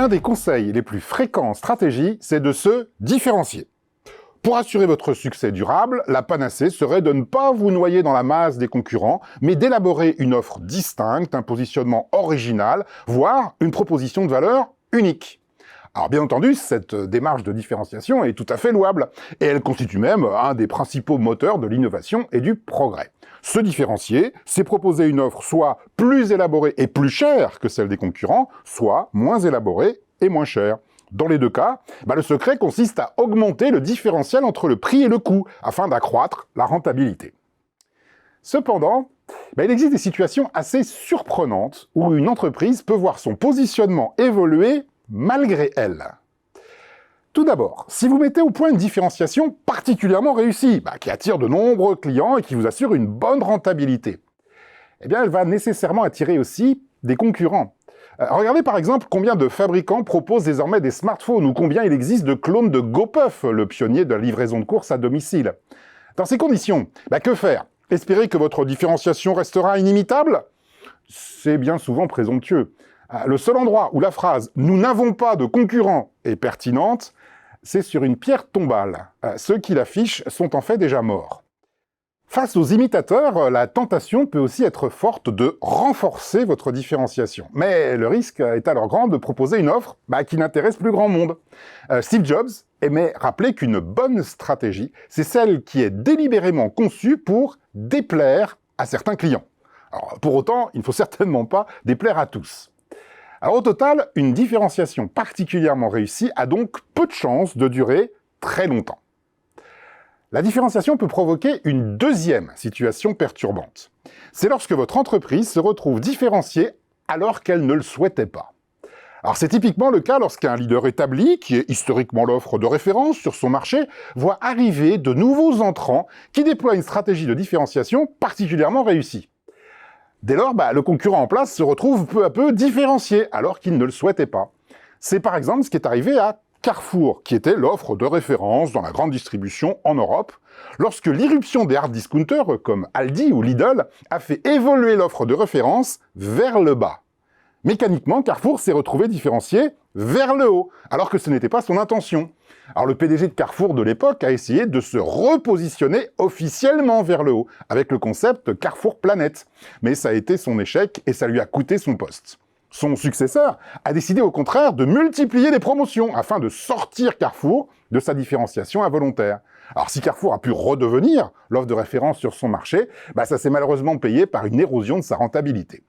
un des conseils les plus fréquents en stratégie, c'est de se différencier. Pour assurer votre succès durable, la panacée serait de ne pas vous noyer dans la masse des concurrents, mais d'élaborer une offre distincte, un positionnement original, voire une proposition de valeur unique. Alors bien entendu, cette démarche de différenciation est tout à fait louable, et elle constitue même un des principaux moteurs de l'innovation et du progrès. Se différencier, c'est proposer une offre soit plus élaborée et plus chère que celle des concurrents, soit moins élaborée et moins chère. Dans les deux cas, le secret consiste à augmenter le différentiel entre le prix et le coût, afin d'accroître la rentabilité. Cependant, il existe des situations assez surprenantes où une entreprise peut voir son positionnement évoluer malgré elle. Tout d'abord, si vous mettez au point une différenciation particulièrement réussie, qui attire de nombreux clients et qui vous assure une bonne rentabilité, elle va nécessairement attirer aussi des concurrents. Regardez par exemple combien de fabricants proposent désormais des smartphones ou combien il existe de clones de GoPuff, le pionnier de la livraison de courses à domicile. Dans ces conditions, que faire? Espérer que votre différenciation restera inimitable? C'est bien souvent présomptueux. Le seul endroit où la phrase « nous n'avons pas de concurrents » est pertinente, c'est sur une pierre tombale. Ceux qui l'affichent sont en fait déjà morts. Face aux imitateurs, la tentation peut aussi être forte de renforcer votre différenciation. Mais le risque est alors grand de proposer une offre qui n'intéresse plus grand monde. Steve Jobs aimait rappeler qu'une bonne stratégie, c'est celle qui est délibérément conçue pour déplaire à certains clients. Alors, pour autant, il ne faut certainement pas déplaire à tous. Alors au total, une différenciation particulièrement réussie a donc peu de chances de durer très longtemps. La différenciation peut provoquer une deuxième situation perturbante. C'est lorsque votre entreprise se retrouve différenciée alors qu'elle ne le souhaitait pas. Alors c'est typiquement le cas lorsqu'un leader établi, qui est historiquement l'offre de référence sur son marché, voit arriver de nouveaux entrants qui déploient une stratégie de différenciation particulièrement réussie. Dès lors, le concurrent en place se retrouve peu à peu différencié alors qu'il ne le souhaitait pas. C'est par exemple ce qui est arrivé à Carrefour, qui était l'offre de référence dans la grande distribution en Europe, lorsque l'irruption des hard discounters comme Aldi ou Lidl a fait évoluer l'offre de référence vers le bas. Mécaniquement, Carrefour s'est retrouvé différencié vers le haut, alors que ce n'était pas son intention. Alors le PDG de Carrefour de l'époque a essayé de se repositionner officiellement vers le haut, avec le concept Carrefour Planète. Mais ça a été son échec et ça lui a coûté son poste. Son successeur a décidé au contraire de multiplier les promotions afin de sortir Carrefour de sa différenciation involontaire. Alors si Carrefour a pu redevenir l'offre de référence sur son marché, ça s'est malheureusement payé par une érosion de sa rentabilité.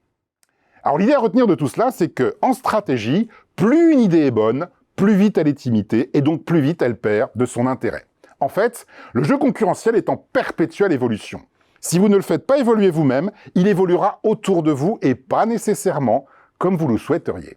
Alors l'idée à retenir de tout cela, c'est qu'en stratégie, plus une idée est bonne, plus vite elle est imitée et donc plus vite elle perd de son intérêt. En fait, le jeu concurrentiel est en perpétuelle évolution. Si vous ne le faites pas évoluer vous-même, il évoluera autour de vous et pas nécessairement comme vous le souhaiteriez.